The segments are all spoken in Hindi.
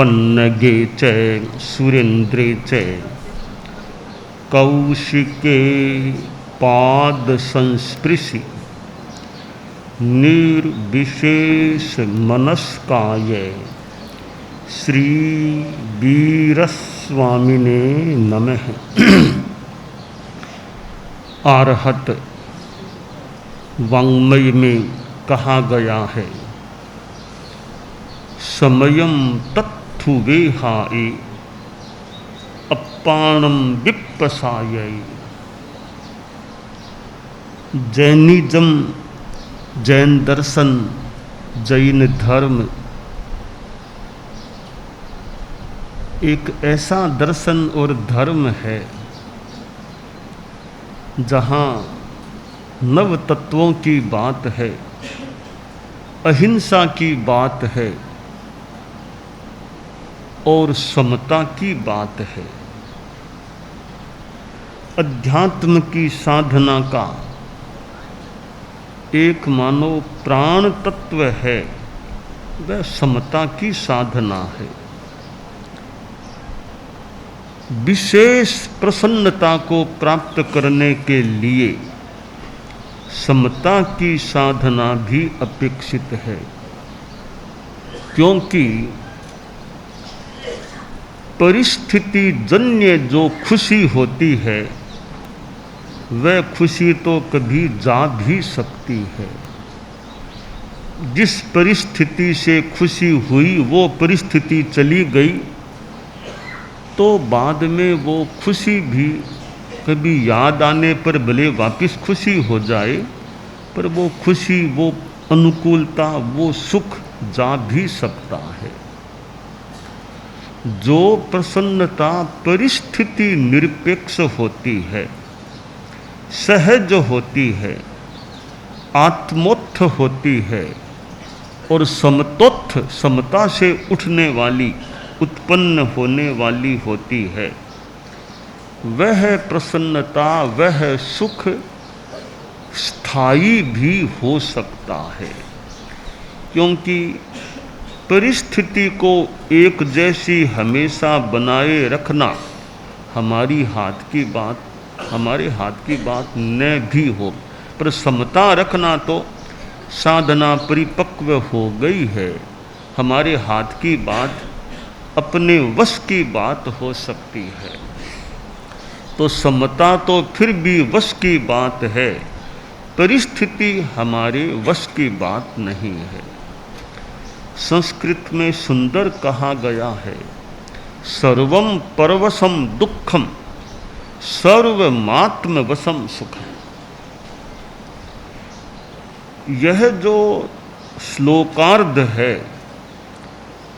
पन्नगे च सुरेन्द्रे च कौशिके पाद संस्पृशि निर्विशेष मनस्काय श्री वीरस्वामिने नमः। आरहत वाङ्मय में कहा गया है, समयम तत्थु वेहाए अप्पाणम विप्पसायै। जैनिज्म, जैन दर्शन, जैन धर्म एक ऐसा दर्शन और धर्म है जहाँ नव तत्वों की बात है, अहिंसा की बात है और समता की बात है। अध्यात्म की साधना का एक मानो प्राण तत्व है, वह समता की साधना है। विशेष प्रसन्नता को प्राप्त करने के लिए समता की साधना भी अपेक्षित है, क्योंकि परिस्थिति जन्य जो खुशी होती है वह खुशी तो कभी जा भी सकती है। जिस परिस्थिति से खुशी हुई वो परिस्थिति चली गई तो बाद में वो खुशी भी कभी याद आने पर भले वापस खुशी हो जाए, पर वो खुशी, वो अनुकूलता, वो सुख जा भी सकता है। जो प्रसन्नता परिस्थिति निरपेक्ष होती है, सहज होती है, आत्मोत्थ होती है और समतोत्थ, समता से उठने वाली, उत्पन्न होने वाली होती है, वह प्रसन्नता, वह सुख स्थायी भी हो सकता है। क्योंकि परिस्थिति को एक जैसी हमेशा बनाए रखना हमारे हाथ की बात न भी हो, पर समता रखना तो साधना परिपक्व हो गई है। हमारे हाथ की बात, अपने वश की बात हो सकती है, तो समता तो फिर भी वश की बात है, परिस्थिति हमारे वश की बात नहीं है। संस्कृत में सुंदर कहा गया है, सर्वम परवशम दुखम सर्वमात्म वशम सुखम। यह जो श्लोकार्ध है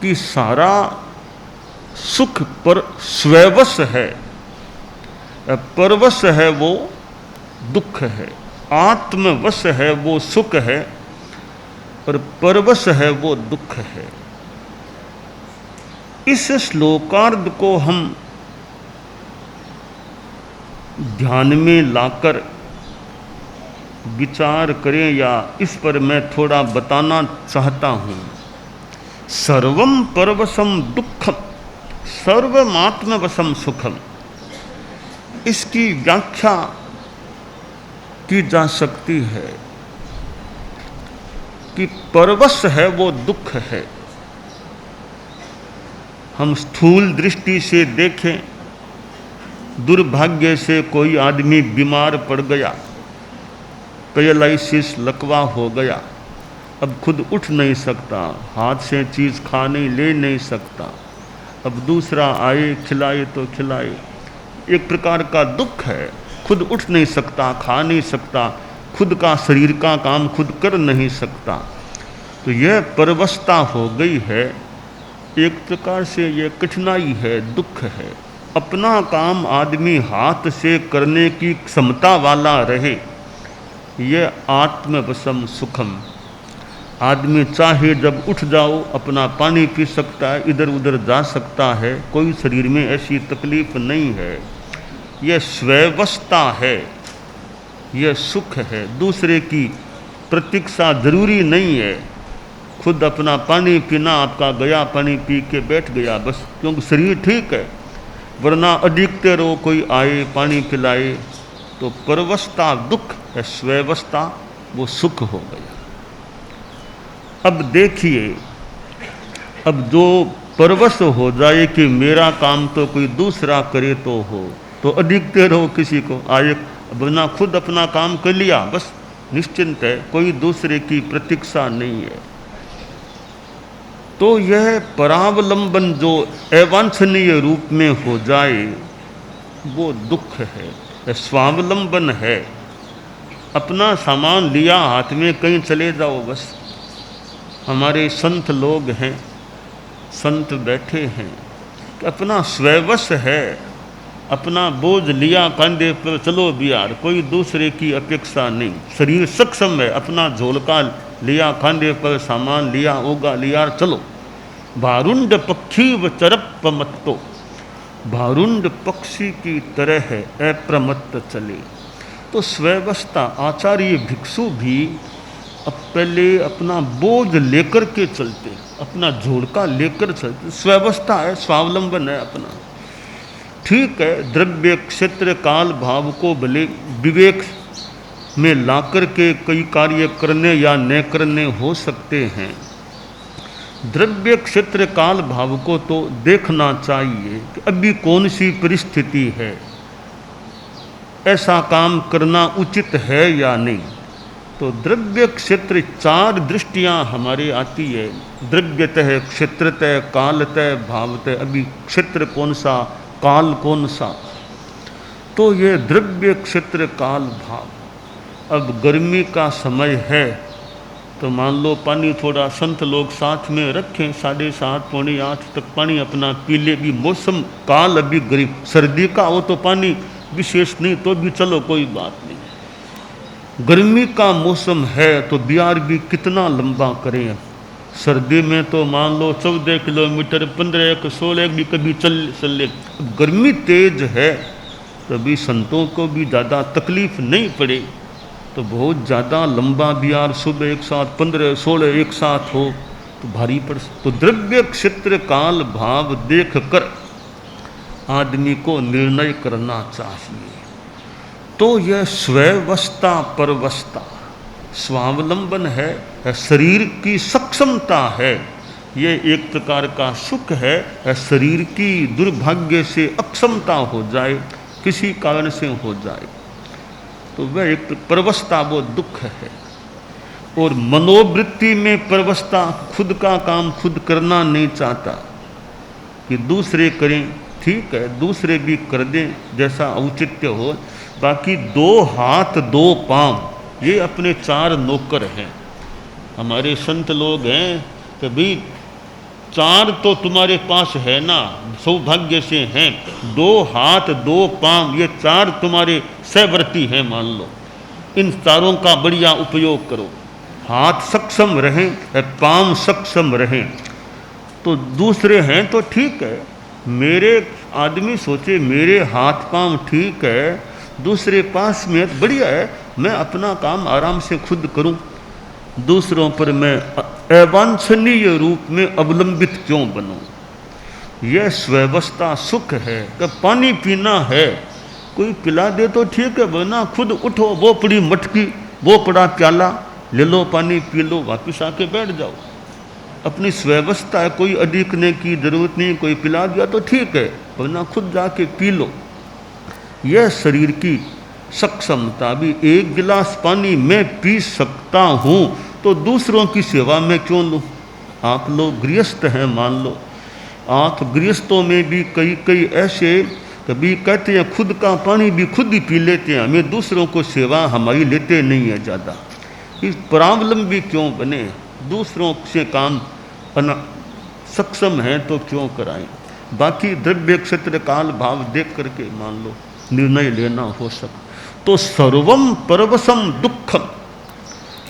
कि सारा सुख पर स्ववश है, परवश है वो दुख है, आत्मवश है वो सुख है और परवश है वो दुख है। इस श्लोकार्ध को हम ध्यान में लाकर विचार करें, या इस पर मैं थोड़ा बताना चाहता हूँ। सर्वम परवशम दुखम सर्वमात्मवशम सुखम, इसकी व्याख्या की जा सकती है कि परवश है वो दुख है। हम स्थूल दृष्टि से देखें, दुर्भाग्य से कोई आदमी बीमार पड़ गया, पैरालिसिस, लकवा हो गया, अब खुद उठ नहीं सकता, हाथ से चीज़ खा नहीं, ले नहीं सकता, अब दूसरा आए खिलाए तो खिलाए, एक प्रकार का दुख है। खुद उठ नहीं सकता, खा नहीं सकता, खुद का शरीर का काम खुद कर नहीं सकता, तो यह परवशता हो गई है। एक प्रकार से यह कठिनाई है, दुख है। अपना काम आदमी हाथ से करने की क्षमता वाला रहे, यह आत्मवशम सुखम। आदमी चाहे जब उठ जाओ अपना पानी पी सकता है, इधर उधर जा सकता है, कोई शरीर में ऐसी तकलीफ नहीं है। यह स्ववस्था है, यह सुख है। दूसरे की प्रतीक्षा जरूरी नहीं है। खुद अपना पानी पीना, आपका गया पानी पी के बैठ गया बस, क्योंकि शरीर ठीक है। वरना अधिकतर हो कोई आए पानी पिलाए तो परवस्था दुख है, स्वस्था वो सुख हो गया। अब देखिए, अब जो परवश हो जाए कि मेरा काम तो कोई दूसरा करे तो हो, तो अधिकतर हो किसी को आए, वरना खुद अपना काम कर लिया बस निश्चिंत है, कोई दूसरे की प्रतीक्षा नहीं है। तो यह परावलंबन जो अवांछनीय रूप में हो जाए वो दुख है। स्वावलंबन है, अपना सामान लिया हाथ में कहीं चले जाओ बस। हमारे संत लोग हैं, संत बैठे हैं कि अपना स्ववश है, अपना बोझ लिया कंधे पर, चलो बिहार, कोई दूसरे की अपेक्षा नहीं। शरीर सक्षम है, अपना झोलका लिया कंधे पर, सामान लिया होगा लिया, चलो। भारुंड पक्षी व चरप मत्तो, भारुंड पक्षी की तरह है अप्रमत्त चले। तो स्ववस्था, आचार्य भिक्षु भी अब पहले अपना बोझ लेकर के चलते, अपना झोड़का लेकर चलते, स्ववस्था है, स्वावलंबन है अपना, ठीक है। द्रव्य क्षेत्र काल भाव को भले विवेक में लाकर के कई कार्य करने या न करने हो सकते हैं। द्रव्य क्षेत्र काल भाव को तो देखना चाहिए कि अभी कौन सी परिस्थिति है, ऐसा काम करना उचित है या नहीं। तो द्रव्य क्षेत्र चार दृष्टियां हमारे आती है, द्रव्यतः, क्षेत्रतः, कालतः, भावतः। अभी क्षेत्र कौन सा, काल कौन सा, तो ये द्रव्य क्षेत्र काल भाव। अब गर्मी का समय है तो मान लो पानी थोड़ा संत लोग साथ में रखें, 7:30 पौने 8 तक पानी अपना पी ले। भी मौसम काल अभी गर्म, सर्दी का हो तो पानी विशेष नहीं तो भी चलो कोई बात नहीं। गर्मी का मौसम है तो बिहार भी कितना लंबा करें। सर्दी में तो मान लो 14 किलोमीटर, 15, 16 भी कभी चले। गर्मी तेज है तभी संतों को भी ज़्यादा तकलीफ नहीं पड़े, तो बहुत ज़्यादा लंबा बिहार सुबह एक साथ 15, 16 एक साथ हो तो भारी पड़। तो द्रव्य क्षेत्र काल भाव देख कर आदमी को निर्णय करना चाहिए। तो यह स्ववस्था परवस्था, स्वावलंबन है, शरीर की सक्षमता है, ये एक प्रकार का सुख है। शरीर की दुर्भाग्य से अक्षमता हो जाए, किसी कारण से हो जाए, तो वह एक परवस्था, वो दुख है। और मनोवृत्ति में परवस्था, खुद का काम खुद करना नहीं चाहता कि दूसरे करें, ठीक है दूसरे भी कर दें जैसा औचित्य हो। बाकी 2 हाथ 2 पांव ये अपने 4 नौकर हैं। हमारे संत लोग हैं कि भाई 4 तो तुम्हारे पास है ना, सौभाग्य से हैं। 2 हाथ 2 पांव ये 4 तुम्हारे सहवर्ती हैं, मान लो। इन 4 का बढ़िया उपयोग करो। हाथ सक्षम रहें, पांव सक्षम रहें, तो दूसरे हैं तो ठीक है। मेरे आदमी सोचे मेरे हाथ पांव ठीक है, दूसरे पास में बढ़िया है, मैं अपना काम आराम से खुद करूं, दूसरों पर मैं अवांछनीय रूप में अवलंबित क्यों बनूं। यह स्ववस्था सुख है। कि पानी पीना है, कोई पिला दे तो ठीक है, वरना खुद उठो, वो पड़ी मटकी, वो पड़ा प्याला, ले लो पानी पी लो, वापिस आके बैठ जाओ। अपनी स्ववस्था है, कोई अधिकने की जरूरत नहीं, कोई पिला दिया तो ठीक है, वरना खुद जाके पी लो। यह शरीर की सक्षमता। भी 1 गिलास पानी मैं पी सकता हूँ तो दूसरों की सेवा में क्यों लूँ। आप लोग गृहस्थ हैं मान लो, आप गृहस्थों में भी कई ऐसे कभी कहते हैं खुद का पानी भी खुद ही पी लेते हैं, हमें दूसरों को सेवा हमारी लेते नहीं है ज़्यादा। इस परावलंबी क्यों बने, दूसरों से काम सक्षम है तो क्यों कराएं। बाकी द्रव्य क्षेत्र काल भाव देख करके मान लो निर्णय लेना हो सके। तो सर्वम परवशम दुखम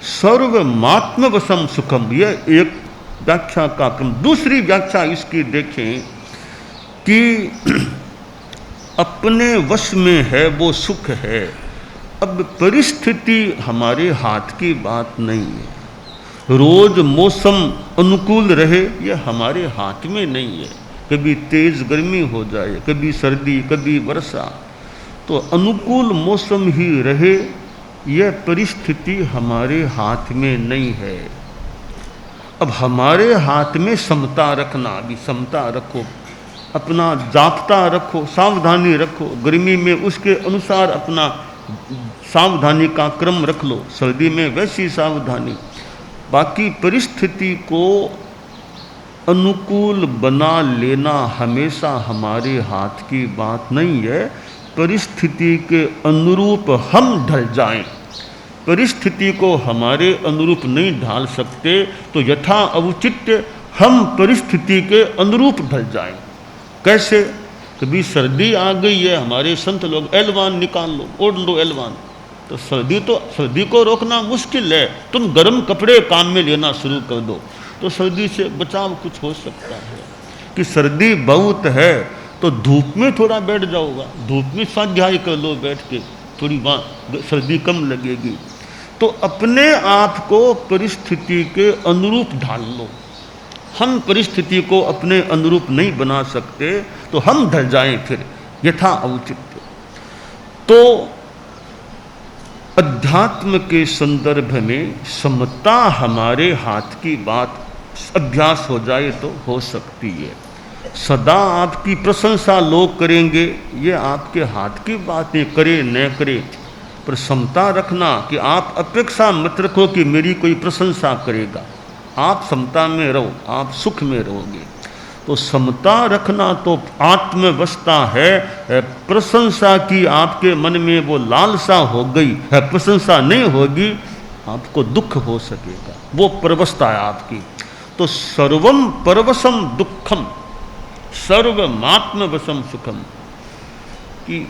सर्वमात्मवशम सुखम, यह एक व्याख्या का क्रम। दूसरी व्याख्या इसकी देखें कि अपने वश में है वो सुख है। अब परिस्थिति हमारे हाथ की बात नहीं है। रोज मौसम अनुकूल रहे ये हमारे हाथ में नहीं है। कभी तेज गर्मी हो जाए, कभी सर्दी, कभी वर्षा, तो अनुकूल मौसम ही रहे यह परिस्थिति हमारे हाथ में नहीं है। अब हमारे हाथ में समता रखना, अभी समता रखो, अपना जागता रखो, सावधानी रखो, गर्मी में उसके अनुसार अपना सावधानी का क्रम रख लो, सर्दी में वैसी सावधानी। बाकी परिस्थिति को अनुकूल बना लेना हमेशा हमारे हाथ की बात नहीं है। परिस्थिति के अनुरूप हम ढल जाएं, परिस्थिति को हमारे अनुरूप नहीं ढाल सकते तो यथा औचित्य हम परिस्थिति के अनुरूप ढल जाएं। कैसे? कभी सर्दी आ गई है, हमारे संत लोग एलवान निकाल लो, ओढ़ लो एलवान, तो सर्दी को रोकना मुश्किल है, तुम गर्म कपड़े काम में लेना शुरू कर दो तो सर्दी से बचाव कुछ हो सकता है। कि सर्दी बहुत है तो धूप में थोड़ा बैठ जाओगा, धूप में स्वाध्याय कर लो बैठ के, थोड़ी वहाँ सर्दी कम लगेगी। तो अपने आप को परिस्थिति के अनुरूप ढाल लो। हम परिस्थिति को अपने अनुरूप नहीं बना सकते तो हम ढल जाएं फिर यथा औचित्य। तो अध्यात्म के संदर्भ में समता हमारे हाथ की बात अभ्यास हो जाए तो हो सकती है। सदा आपकी प्रशंसा लोग करेंगे ये आपके हाथ की बातें, करे न करे, पर समता रखना कि आप अपेक्षा मत रखो कि मेरी कोई प्रशंसा करेगा। आप समता में रहो, आप सुख में रहोगे। तो समता रखना तो आत्मवस्था है। प्रशंसा की आपके मन में वो लालसा हो गई है, प्रशंसा नहीं होगी आपको दुख हो सकेगा, वो परवस्था है आपकी। तो सर्वम परवशम दुखम सर्वमात्मवशम सुखम, कि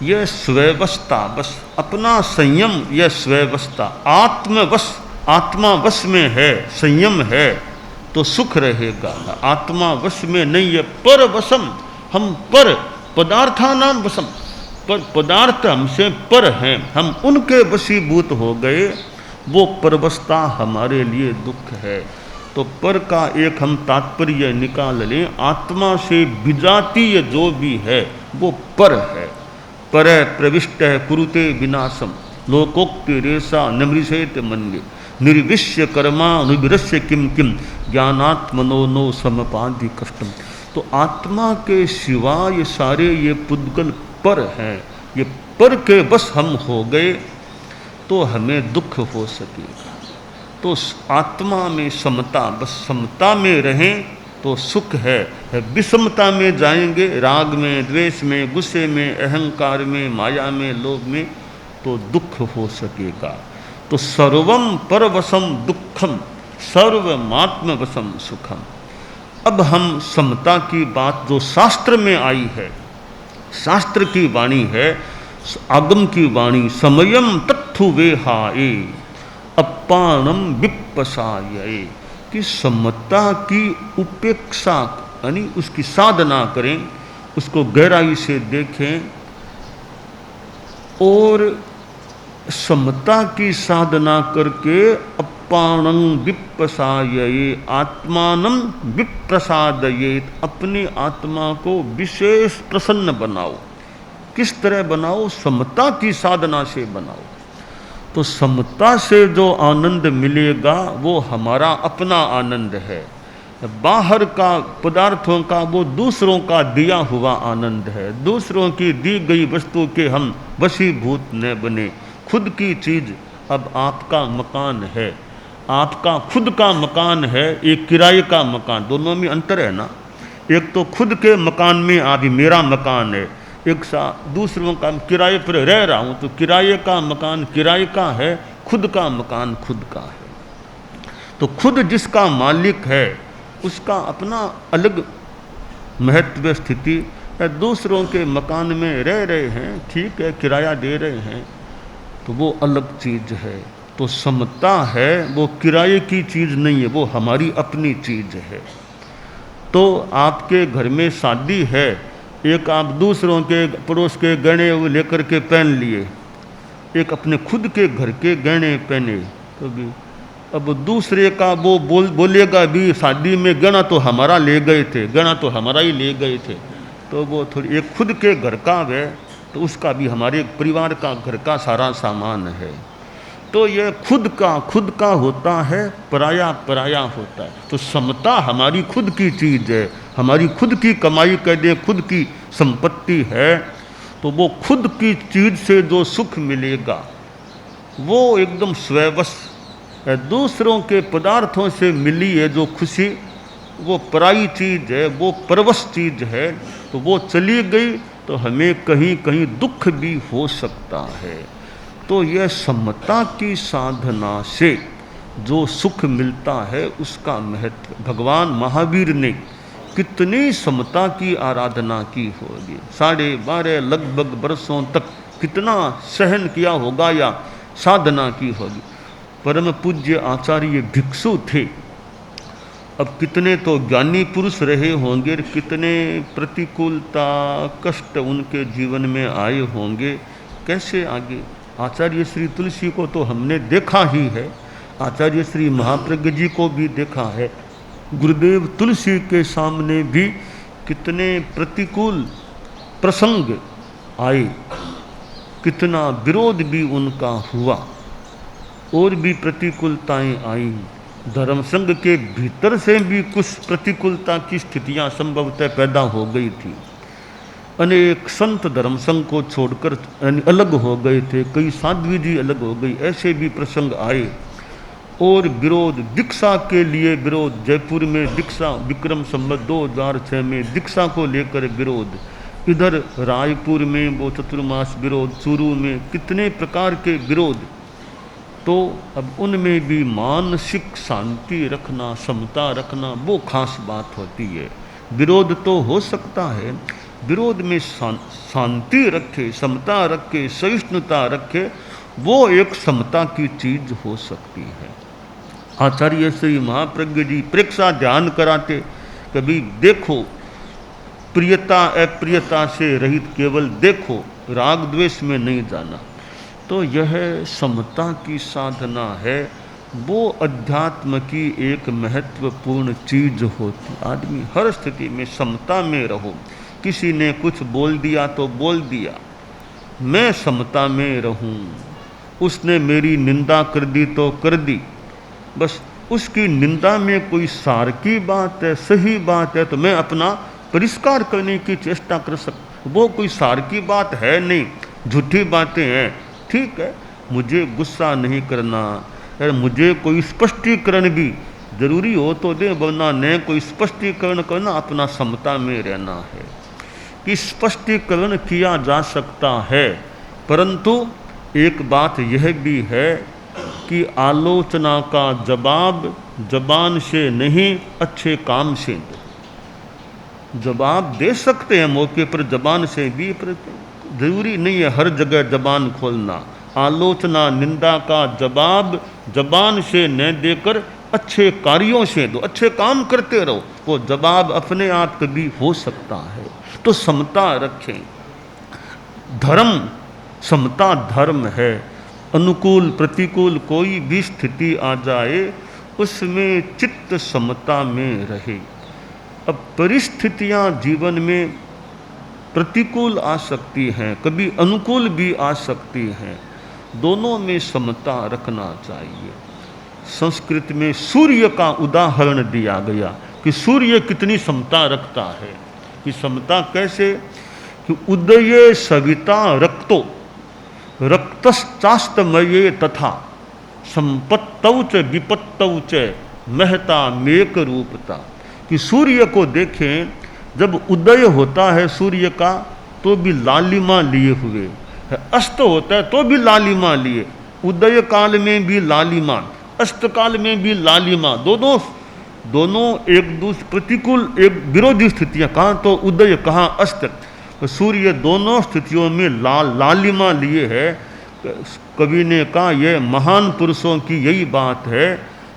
यह स्वेवस्था, बस अपना संयम, यह स्वेवस्था, आत्मवश, आत्मा वश में है, संयम है तो सुख रहेगा। आत्मा वश में नहीं है, पर वशम, हम पर पदार्थानाम वशम, पर पदार्थ हमसे पर हैं, हम उनके वशीभूत हो गए, वो परवस्था हमारे लिए दुख है। तो पर का एक हम तात्पर्य निकाल लें, आत्मा से विजातीय जो भी है वो पर है। पर प्रविष्ट है कुरुते विनाशम लोकोक्ति रेशा नमृषेत मन्ये निर्विश्य कर्मा अनुविरस्य किम किम ज्ञानात्मनो नो समपाधि कष्टम। तो आत्मा के सिवा ये सारे ये पुद्गल पर हैं, ये पर के बस हम हो गए तो हमें दुख हो सकेगा। तो आत्मा में समता, बस समता में रहें तो सुख है। विषमता में जाएंगे, राग में, द्वेष में, गुस्से में, अहंकार में, माया में, लोभ में, तो दुख हो सकेगा। तो सर्वम परवशम दुखम सर्वमात्मवशम सुखम। अब हम समता की बात जो शास्त्र में आई है, शास्त्र की वाणी है, आगम की वाणी, समयम तत्थु वेहाए अपानम विपसाये, कि समता की उपेक्षा यानी उसकी साधना करें, उसको गहराई से देखें और समता की साधना करके अपानं विपसाये आत्मानं विप्रसादयेत, अपनी आत्मा को विशेष प्रसन्न बनाओ। किस तरह बनाओ? समता की साधना से बनाओ। तो समता से जो आनंद मिलेगा वो हमारा अपना आनंद है। बाहर का पदार्थों का वो दूसरों का दिया हुआ आनंद है। दूसरों की दी गई वस्तु के हम वशीभूत न बने। खुद की चीज़, अब आपका मकान है, आपका खुद का मकान है, एक किराए का मकान, दोनों में अंतर है ना। एक तो खुद के मकान में अभी मेरा मकान है, एक दूसरों का किराए पर रह रहा हूँ, तो किराए का मकान किराए का है, खुद का मकान खुद का है। तो खुद जिसका मालिक है उसका अपना अलग महत्व स्थिति है। दूसरों के मकान में रह रहे हैं, ठीक है, किराया दे रहे हैं, तो वो अलग चीज़ है। तो समता है वो किराए की चीज़ नहीं है, वो हमारी अपनी चीज़ है। तो आपके घर में शादी है, एक आप दूसरों के पड़ोस के गहने वो लेकर के पहन लिए, एक अपने खुद के घर के गहने पहने, तो भी अब दूसरे का वो बोलेगा भी शादी में गहना तो हमारा ले गए थे, गहना तो हमारा ही ले गए थे, तो वो थोड़ी एक खुद के घर का है तो उसका भी हमारे परिवार का घर का सारा सामान है। तो ये खुद का होता है, पराया पराया होता है। तो समता हमारी खुद की चीज़ है, हमारी खुद की कमाई कर दें, खुद की संपत्ति है। तो वो खुद की चीज़ से जो सुख मिलेगा वो एकदम स्ववश है। दूसरों के पदार्थों से मिली है जो खुशी वो पराई चीज़ है, वो परवश चीज़ है। तो वो चली गई तो हमें कहीं कहीं दुख भी हो सकता है। तो यह समता की साधना से जो सुख मिलता है उसका महत्व, भगवान महावीर ने कितनी समता की आराधना की होगी, 12.5 लगभग वर्षों तक कितना सहन किया होगा या साधना की होगी। परम पूज्य आचार्य भिक्षु थे, अब कितने तो ज्ञानी पुरुष रहे होंगे, कितने प्रतिकूलता कष्ट उनके जीवन में आए होंगे, कैसे आगे। आचार्य श्री तुलसी को तो हमने देखा ही है, आचार्य श्री महाप्रज्ञ जी को भी देखा है, गुरुदेव तुलसी के सामने भी कितने प्रतिकूल प्रसंग आए, कितना विरोध भी उनका हुआ और भी प्रतिकूलताएं आई। धर्म संघ के भीतर से भी कुछ प्रतिकूलता की स्थितियां संभवतः पैदा हो गई थी। अनेक संत धर्म संघ को छोड़कर अलग हो गए थे, कई साध्वी जी अलग हो गई, ऐसे भी प्रसंग आए। और विरोध, दीक्षा के लिए विरोध, जयपुर में दीक्षा विक्रम संवत 2006 में दीक्षा को लेकर विरोध, इधर रायपुर में वो चतुर्मास विरोध, चूरू में कितने प्रकार के विरोध। तो अब उनमें भी मानसिक शांति रखना, समता रखना वो खास बात होती है। विरोध तो हो सकता है, विरोध में शांति रखे, समता रखे, सहिष्णुता रखे, वो एक समता की चीज हो सकती है। आचार्य श्री महाप्रज्ञ जी प्रेक्षा ध्यान कराते, कभी देखो प्रियता अप्रियता से रहित, केवल देखो, राग द्वेष में नहीं जाना। तो यह समता की साधना है, वो अध्यात्म की एक महत्वपूर्ण चीज होती। आदमी हर स्थिति में समता में रहो, किसी ने कुछ बोल दिया तो बोल दिया, मैं समता में रहूं, उसने मेरी निंदा कर दी तो कर दी, बस उसकी निंदा में कोई सार की बात है, सही बात है तो मैं अपना परिष्कार करने की चेष्टा कर सकता। वो कोई सार की बात है नहीं, झूठी बातें हैं, ठीक है, मुझे गुस्सा नहीं करना, अगर मुझे कोई स्पष्टीकरण भी जरूरी हो तो दे, वरना न कोई स्पष्टीकरण करना, अपना समता में रहना है। कि स्पष्टीकरण किया जा सकता है, परंतु एक बात यह भी है कि आलोचना का जवाब जबान से नहीं, अच्छे काम से दो। जवाब दे सकते हैं मौके पर जबान से भी, पर जरूरी नहीं है हर जगह जबान खोलना। आलोचना निंदा का जवाब जबान से न देकर अच्छे कार्यों से दो, अच्छे काम करते रहो, वो जवाब अपने आप कभी हो सकता है। तो समता रखें, धर्म समता धर्म है। अनुकूल प्रतिकूल कोई भी स्थिति आ जाए उसमें चित्त समता में रहे। अब परिस्थितियां जीवन में प्रतिकूल आ सकती हैं, कभी अनुकूल भी आ सकती हैं, दोनों में समता रखना चाहिए। संस्कृत में सूर्य का उदाहरण दिया गया कि सूर्य कितनी समता रखता है, कि समता कैसे, कि उदये सविता रक्तो रक्तश्चास्तमये तथा संपत्तौ च विपत्तौ च महता मेक रूपता। कि सूर्य को देखें, जब उदय होता है सूर्य का तो भी लालिमा लिए हुए, अस्त होता है तो भी लालिमा लिए, उदय काल में भी लालिमा, अस्त काल में भी लालिमा, दोनों एक दूसरे प्रतिकूल, एक विरोधी स्थितियाँ, कहाँ तो उदय कहाँ अस्त, तो सूर्य दोनों स्थितियों में लालिमा लिए है। कवि ने कहा यह महान पुरुषों की यही बात है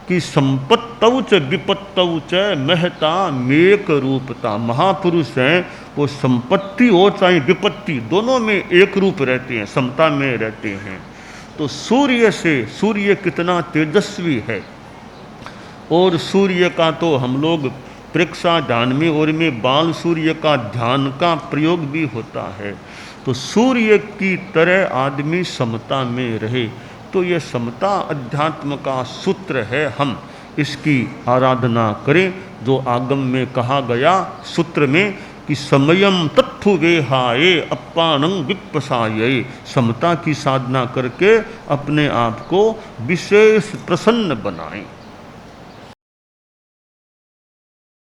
कि संपत्तौ च विपत्तौ च महता मेक रूपता। महापुरुष हैं वो संपत्ति हो चाहे विपत्ति, दोनों में एक रूप रहते हैं, समता में रहते हैं। तो सूर्य कितना तेजस्वी है, और सूर्य का तो हम लोग प्रेक्षा ध्यान में और में बाल सूर्य का ध्यान का प्रयोग भी होता है। तो सूर्य की तरह आदमी समता में रहे, तो ये समता अध्यात्म का सूत्र है। हम इसकी आराधना करें, जो आगम में कहा गया सूत्र में कि समयम तत्थु वेहाये अप्पानं विप्रसाये, समता की साधना करके अपने आप को विशेष प्रसन्न बनाएं।